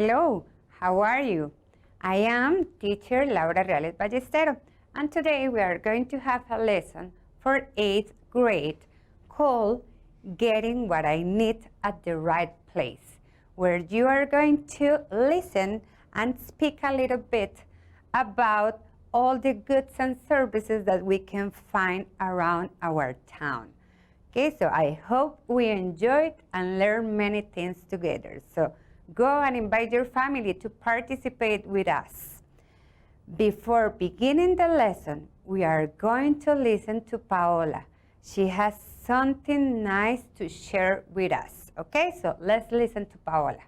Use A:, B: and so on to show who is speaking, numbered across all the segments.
A: Hello, how are you? I am teacher Laura Reales Ballestero, and today we are going to have a lesson for 8th grade called Getting What I Need at the Right Place, where you are going to listen and speak a little bit about all the goods and services that we can find around our town. Okay, so I hope we enjoyed and learned many things together. So go and invite your family to participate with us. Before beginning the lesson, we are going to listen to Paola. She has something nice to share with us. Okay, so let's listen to Paola.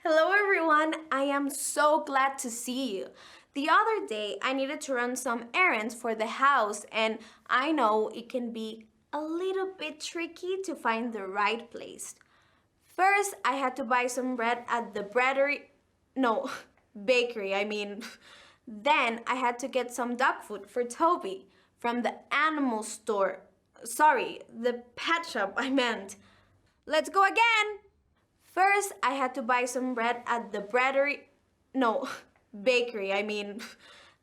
B: Hello everyone, I am so glad to see you. The other day I needed to run some errands for the house, and I know it can be a little bit tricky to find the right place. First, I had to buy some bread at the bakery. Then I had to get some dog food for Toby from the animal store. Sorry, the pet shop I meant. Let's go again. First, I had to buy some bread at the bakery.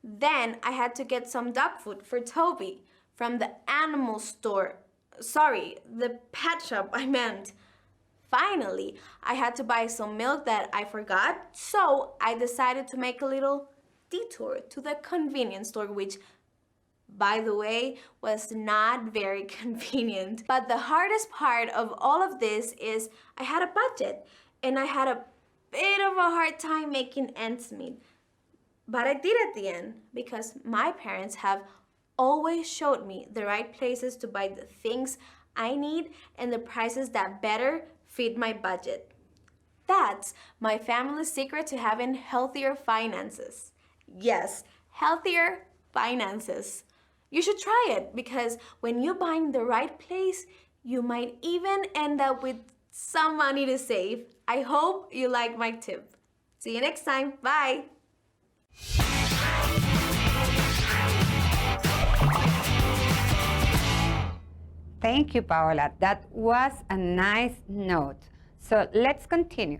B: Then I had to get some dog food for Toby from the animal store. Sorry, the pet shop I meant. Finally, I had to buy some milk that I forgot, so I decided to make a little detour to the convenience store, which, by the way, was not very convenient. But the hardest part of all of this is I had a budget and I had a bit of a hard time making ends meet. But I did at the end because my parents have always showed me the right places to buy the things I need and the prices that better fit my budget. That's my family's secret to having healthier finances. Yes, healthier finances. You should try it because when you buy in the right place, you might even end up with some money to save. I hope you like my tip. See you next time. Bye.
A: Thank you, Paola. That was a nice note. So let's continue.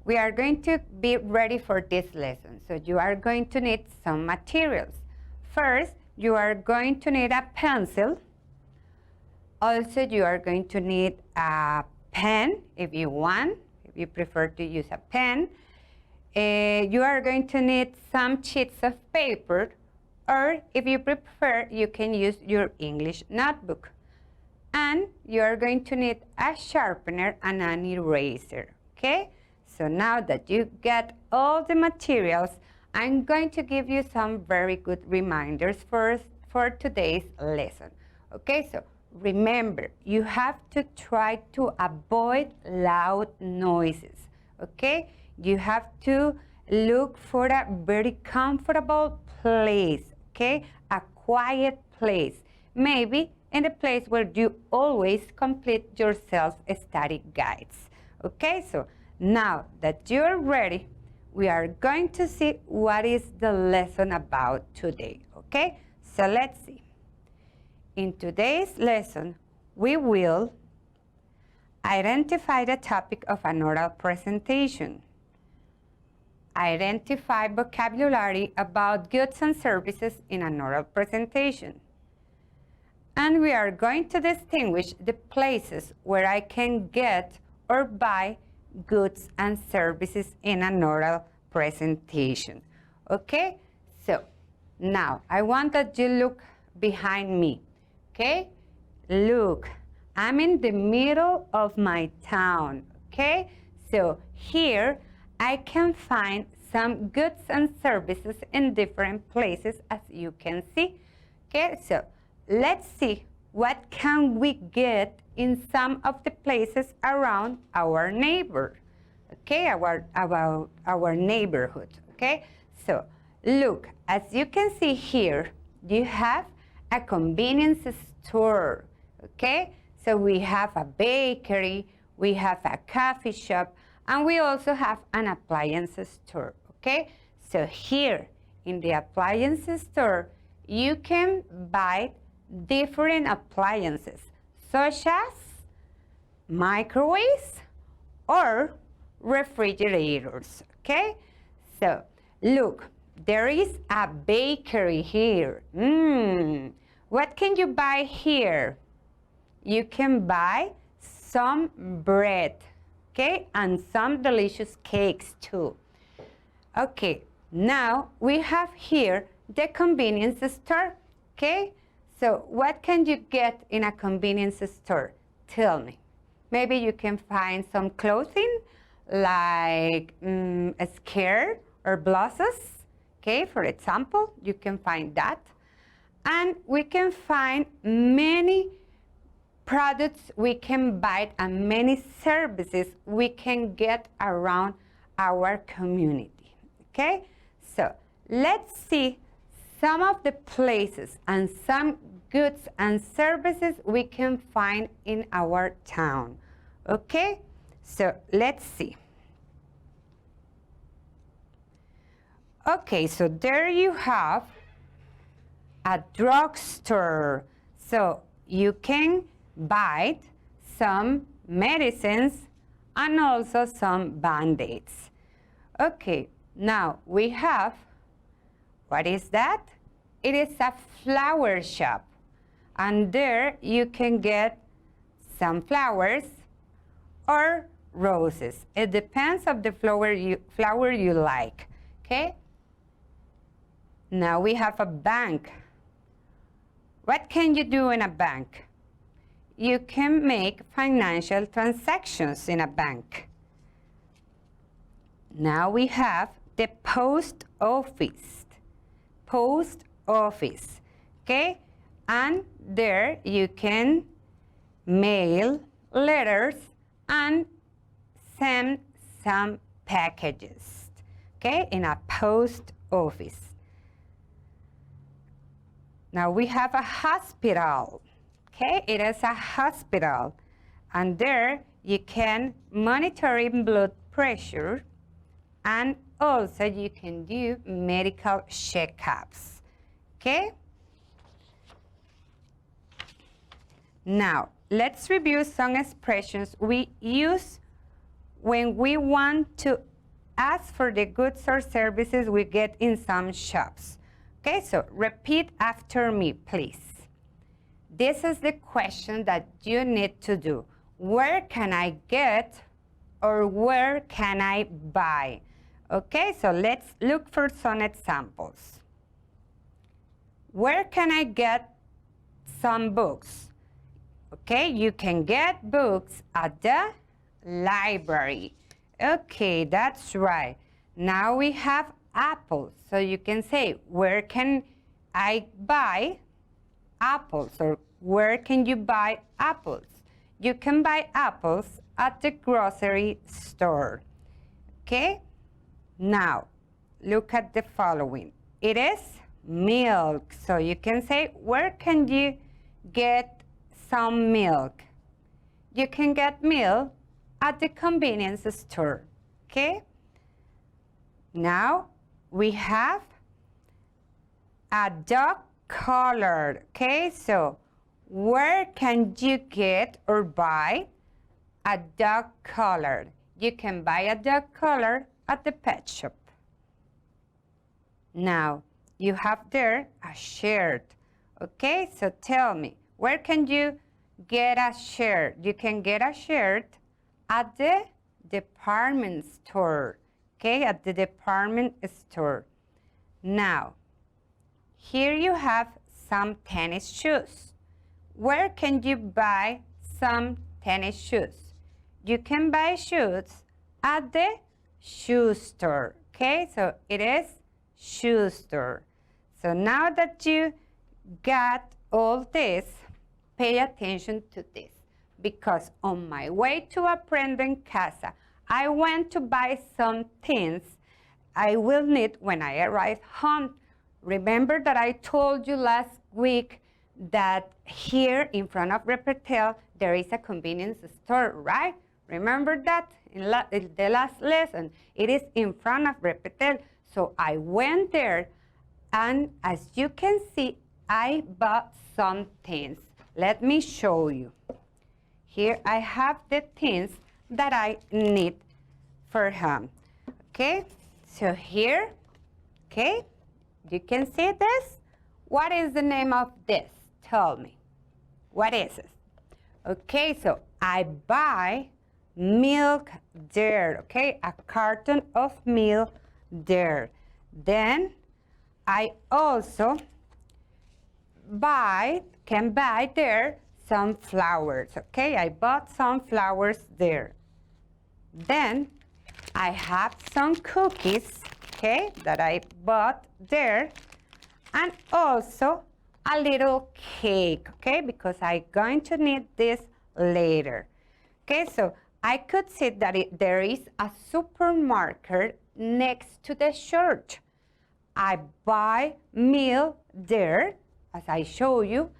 A: We are going to be ready for this lesson. So you are going to need some materials. First, you are going to need a pencil. Also, you are going to need a pen if you want, if you prefer to use a pen. You are going to need some sheets of paper, or if you prefer, you can use your English notebook. And you are going to need a sharpener and an eraser, okay? So now that you get all the materials, I'm going to give you some very good reminders for today's lesson. Okay, so remember, you have to try to avoid loud noises. Okay, you have to look for a very comfortable place. Okay, a quiet place. Maybe in a place where you always complete your self-study guides. Okay, so now that you're ready, we are going to see what is the lesson about today, okay? So let's see. In today's lesson, we will identify the topic of an oral presentation, identify vocabulary about goods and services in an oral presentation, and we are going to distinguish the places where I can get or buy goods and services in an oral presentation. Okay, so now I want that you look behind me. Okay, look, I'm in the middle of my town. Okay, so here I can find some goods and services in different places, as you can see. Okay, so let's see what can we get in some of the places around our neighbor, okay, our neighborhood, okay? So look, as you can see here, you have a convenience store, okay? So we have a bakery, we have a coffee shop, and we also have an appliance store, okay? So here in the appliance store, you can buy different appliances, such as microwaves or refrigerators, okay? So look, there is a bakery here. What can you buy here? You can buy some bread, okay? And some delicious cakes too. Okay, now we have here the convenience store, okay? So what can you get in a convenience store? Tell me. Maybe you can find some clothing like a skirt or blouses, okay? For example, you can find that. And we can find many products we can buy and many services we can get around our community, okay? So let's see some of the places and some goods and services we can find in our town, okay? So let's see. Okay, so there you have a drugstore. So you can buy some medicines and also some Band-Aids. Okay, now we have, what is that? It is a flower shop. And there you can get some flowers or roses. It depends on the flower you like, okay? Now we have a bank. What can you do in a bank? You can make financial transactions in a bank. Now we have the post office. Post office, okay? And there you can mail letters and send some packages, okay? In a post office. Now we have a hospital, okay? It is a hospital. And there you can monitor blood pressure, and also you can do medical checkups, okay? Now, let's review some expressions we use when we want to ask for the goods or services we get in some shops. Okay, so repeat after me, please. This is the question that you need to do. Where can I get or where can I buy? Okay, so let's look for some examples. Where can I get some books? Okay, you can get books at the library. Okay, that's right. Now we have apples. So you can say, where can I buy apples? Or where can you buy apples? You can buy apples at the grocery store. Okay? Now, look at the following. It is milk. So you can say, where can you get some milk? You can get milk at the convenience store. Okay? Now, we have a dog collar, okay? So where can you get or buy a dog collar? You can buy a dog collar at the pet shop. Now, you have there a shirt, okay? So tell me, where can you get a shirt? You can get a shirt at the department store. Okay, at the department store. Now, here you have some tennis shoes. Where can you buy some tennis shoes? You can buy shoes at the shoe store. Okay, so it is shoe store. So now that you got all this, pay attention to this. Because on my way to Aprendo en Casa, I went to buy some things I will need when I arrive home. Remember that I told you last week that here in front of Repetel there is a convenience store, right? Remember that in the last lesson? It is in front of Repetel. So I went there, and as you can see, I bought some things. Let me show you. Here I have the things that I need for him. Okay, so here, okay, you can see this. What is the name of this? Tell me. What is it? Okay, so I buy milk there, okay, a carton of milk there. Then I also can buy there some flowers, okay? I bought some flowers there. Then I have some cookies, okay, that I bought there, and also a little cake, okay, because I'm going to need this later. Okay, so I could see that there is a supermarket next to the church. I buy meal there, as I show you.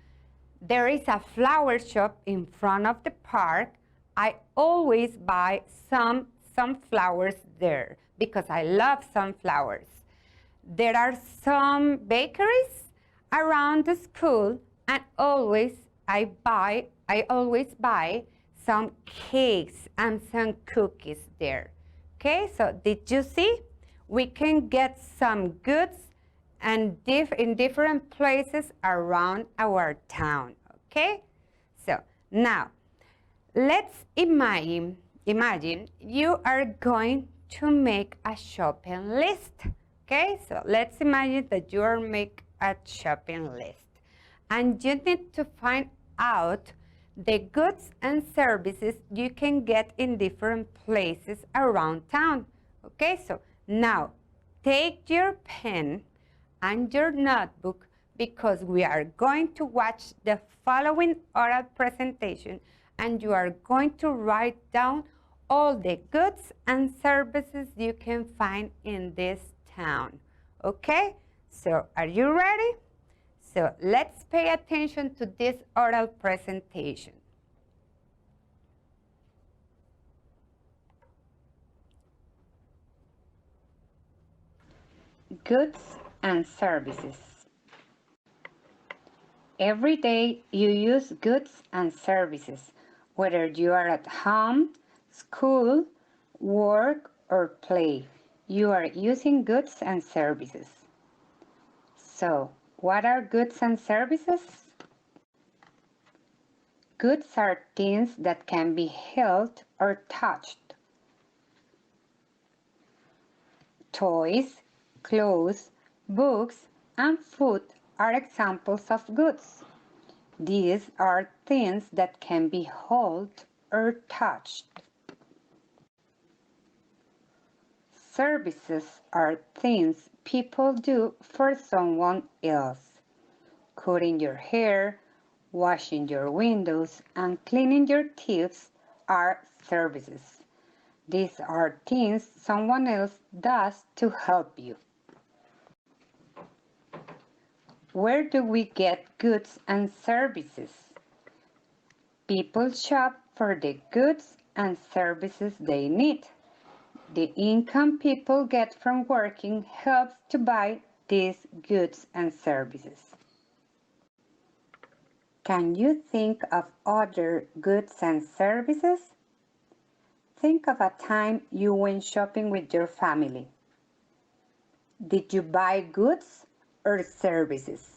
A: There is a flower shop in front of the park. I always buy some sunflowers there because I love sunflowers. There are some bakeries around the school, and I always buy some cakes and some cookies there. Okay, so did you see? We can get some goods and in different places around our town. Okay, so now let's imagine you are going to make a shopping list. Okay, so let's imagine that you are making a shopping list, and you need to find out the goods and services you can get in different places around town. Okay, so now take your pen and your notebook, because we are going to watch the following oral presentation, and you are going to write down all the goods and services you can find in this town. Okay, so are you ready? So let's pay attention to this oral presentation.
C: Goods and services. Every day you use goods and services, whether you are at home, school, work, or play. You are using goods and services. So, what are goods and services? Goods are things that can be held or touched. Toys, clothes, books, and food are examples of goods. These are things that can be held or touched. Services are things people do for someone else. Cutting your hair, washing your windows, and cleaning your teeth are services. These are things someone else does to help you. Where do we get goods and services? People shop for the goods and services they need. The income people get from working helps to buy these goods and services. Can you think of other goods and services? Think of a time you went shopping with your family. Did you buy goods or services?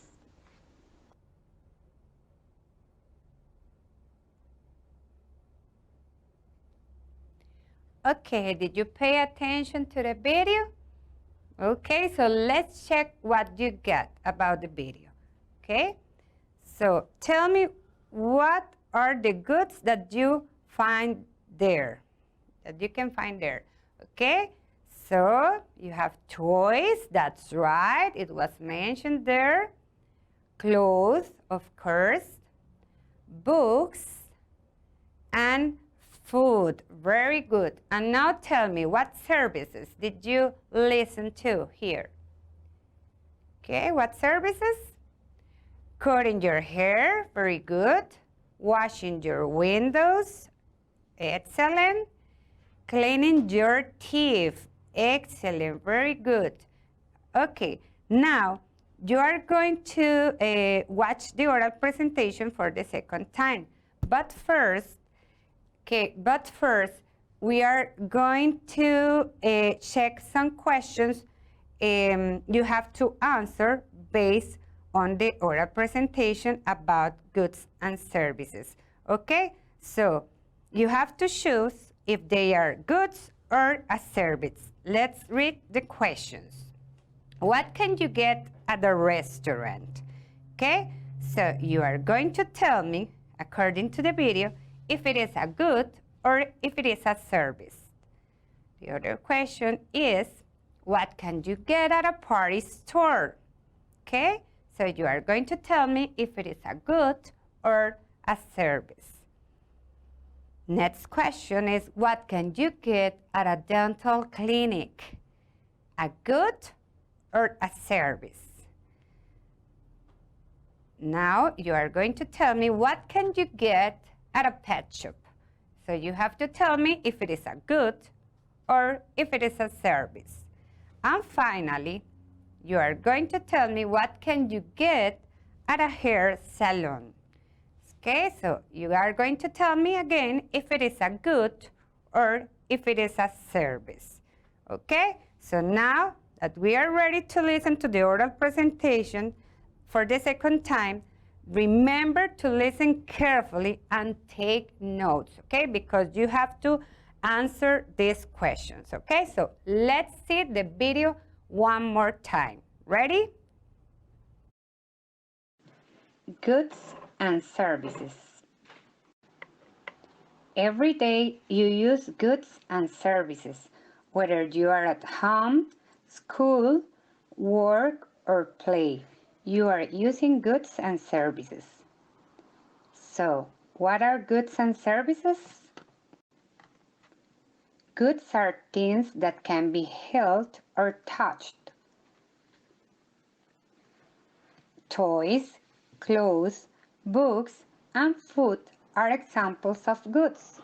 A: Okay, did you pay attention to the video? Okay, so let's check what you get about the video. Okay, so tell me, what are the goods that you find there, that you can find there? Okay, so you have toys, that's right, it was mentioned there. Clothes, of course. Books and food. Very good. And now tell me, what services did you listen to here? Okay, what services? Cutting your hair, very good. Washing your windows, excellent. Cleaning your teeth, excellent, very good. Okay, now you are going to watch the oral presentation for the second time. But first, we are going to check some questions you have to answer based on the oral presentation about goods and services. Okay, so you have to choose if they are goods or a service. Let's read the questions. What can you get at a restaurant? Okay, so you are going to tell me, according to the video, if it is a good or if it is a service. The other question is, what can you get at a party store? Okay, so you are going to tell me if it is a good or a service. Next question is, what can you get at a dental clinic? A good or a service? Now you are going to tell me what can you get at a pet shop. So you have to tell me if it is a good or if it is a service. And finally, you are going to tell me what can you get at a hair salon. Okay, so you are going to tell me again if it is a good or if it is a service. Okay, so now that we are ready to listen to the oral presentation for the second time, remember to listen carefully and take notes, okay? Because you have to answer these questions, okay? So let's see the video one more time. Ready?
C: Goods and services. Every day you use goods and services, whether you are at home, school, work, or play. You are using goods and services. So, what are goods and services? Goods are things that can be held or touched. Toys, clothes, books, and food are examples of goods.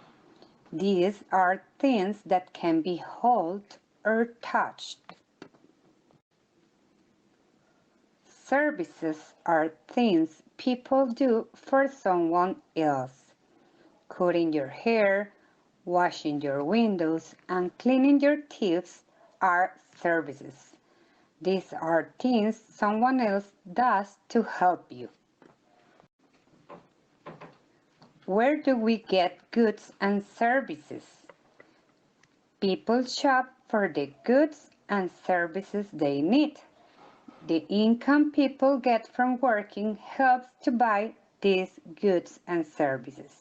C: These are things that can be held or touched. Services are things people do for someone else. Cutting your hair, washing your windows, and cleaning your teeth are services. These are things someone else does to help you. Where do we get goods and services? People shop for the goods and services they need. The income people get from working helps to buy these goods and services.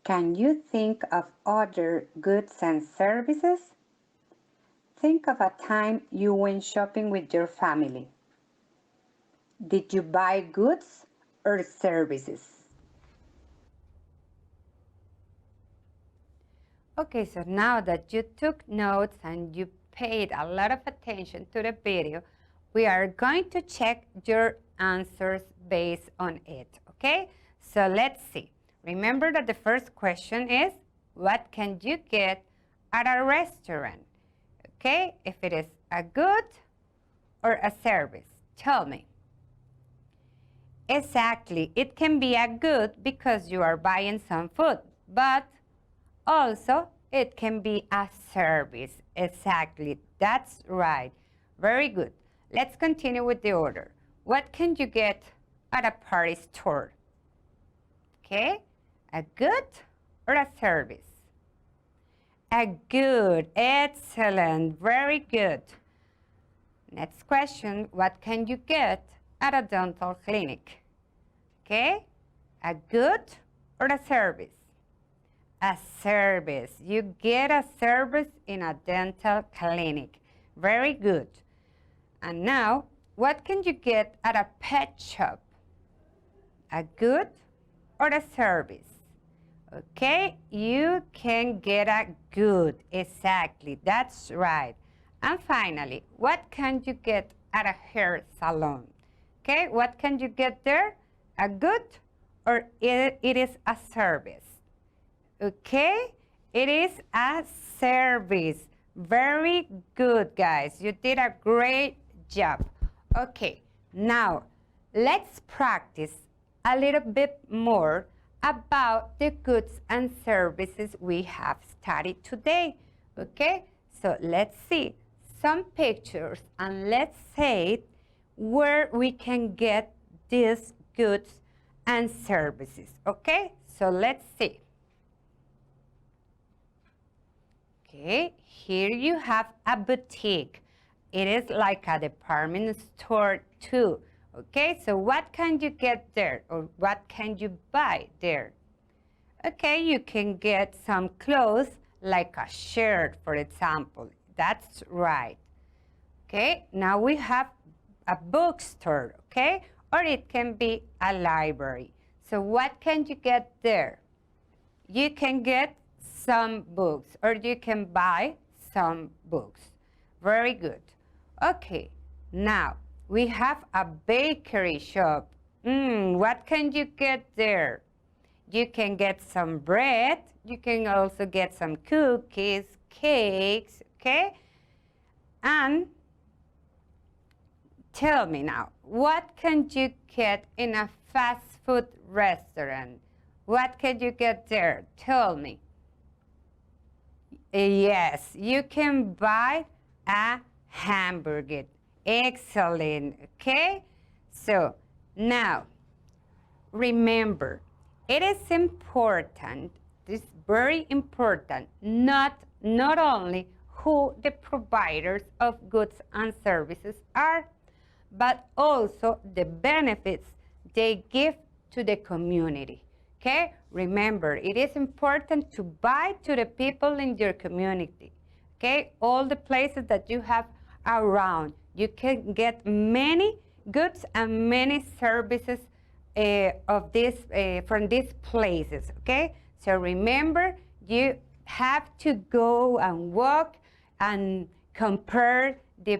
C: Can you think of other goods and services? Think of a time you went shopping with your family. Did you buy goods or services?
A: Okay, so now that you took notes and you paid a lot of attention to the video, we are going to check your answers based on it, okay? So let's see. Remember that the first question is, what can you get at a restaurant? Okay, if it is a good or a service, tell me. Exactly, it can be a good because you are buying some food, but also it can be a service. Exactly, that's right. Very good. Let's continue with the order. What can you get at a party store? Okay, a good or a service? A good, excellent, very good. Next question, what can you get at a dental clinic? Okay, a good or a service? A service. You get a service in a dental clinic. Very good. And now, what can you get at a pet shop? A good or a service? Okay, you can get a good. Exactly, that's right. And finally, what can you get at a hair salon? Okay, what can you get there? A good or it is a service? Okay, it is a service. Very good, guys. You did a great job. Okay, now let's practice a little bit more about the goods and services we have studied today. Okay, so let's see some pictures and let's say where we can get these goods and services. Okay, so let's see. Okay, here you have a boutique. It is like a department store too. Okay, so what can you get there or what can you buy there? Okay, you can get some clothes like a shirt, for example. That's right. Okay, now we have a bookstore, okay? Or it can be a library. So what can you get there? You can get some books or you can buy some books. Very good. Okay, now we have a bakery shop. What can you get there? You can get some bread. You can also get some cookies, cakes, okay? And tell me now, what can you get in a fast food restaurant? What can you get there? Tell me. Yes, you can buy a hamburger. Excellent, okay? So now, remember, it is important, it's very important, not only who the providers of goods and services are, but also the benefits they give to the community, okay? Remember, it is important to buy to the people in your community, okay? All the places that you have around. You can get many goods and many services from these places, okay? So remember, you have to go and walk and compare the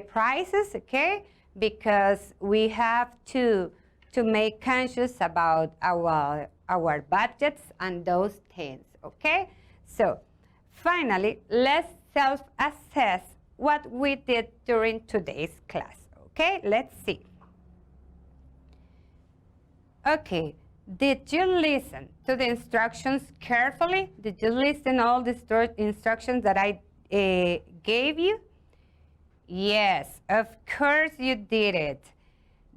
A: prices, okay? Because we have to make conscious about our budgets and those things, okay? So finally, let's self-assess what we did during today's class, okay? Let's see. Okay, did you listen to the instructions carefully? Did you listen all the instructions that I gave you? Yes, of course you did it.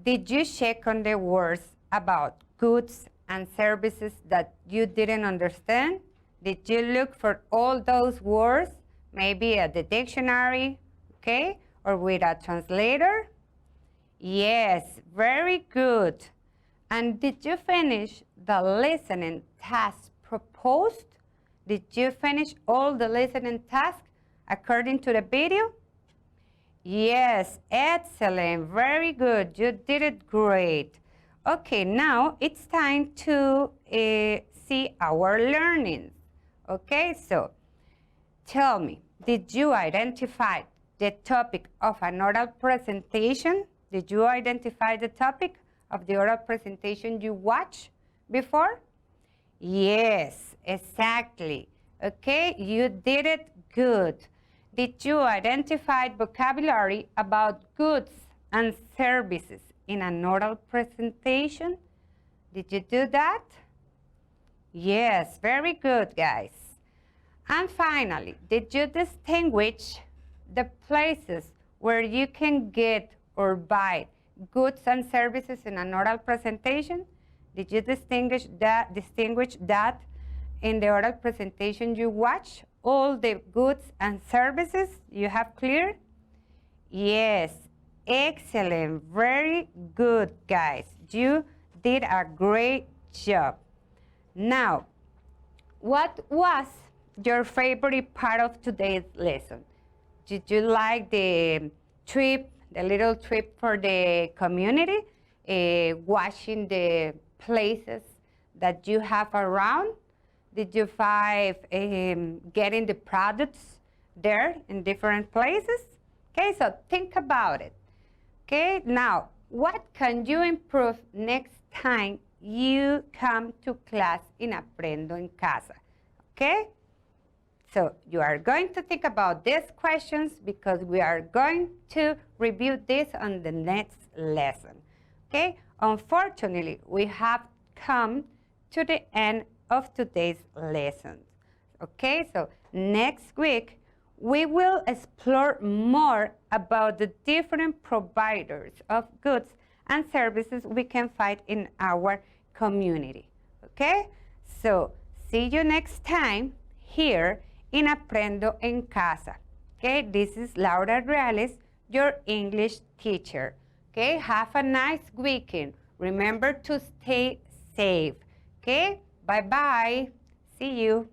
A: Did you check on the words about goods and services that you didn't understand? Did you look for all those words? Maybe at the dictionary, okay? Or with a translator? Yes, very good. And did you finish the listening task proposed? Did you finish all the listening tasks according to the video? Yes, excellent, very good. You did it great. Okay, now it's time to see our learnings. Okay, so tell me, did you identify the topic of an oral presentation? Did you identify the topic of the oral presentation you watched before? Yes, exactly. Okay, you did it good. Did you identify vocabulary about goods and services in an oral presentation? Did you do that? Yes, very good, guys. And finally, did you distinguish the places where you can get or buy goods and services in an oral presentation? Did you distinguish that in the oral presentation you watch? All the goods and services you have clear? Yes, excellent, very good, guys. You did a great job. Now, what was your favorite part of today's lesson? Did you like the trip, the little trip for the community, watching the places that you have around? Did you find getting the products there in different places? Okay, so think about it. Okay, now what can you improve next time you come to class in Aprendo en Casa? Okay? So you are going to think about these questions because we are going to review this on the next lesson. Okay? Unfortunately, we have come to the end of today's lesson. Okay? So next week, we will explore more about the different providers of goods and services we can find in our community. Okay? So see you next time here in Aprendo en Casa. Okay, this is Laura Reales, your English teacher. Okay, have a nice weekend. Remember to stay safe. Okay, bye-bye. See you.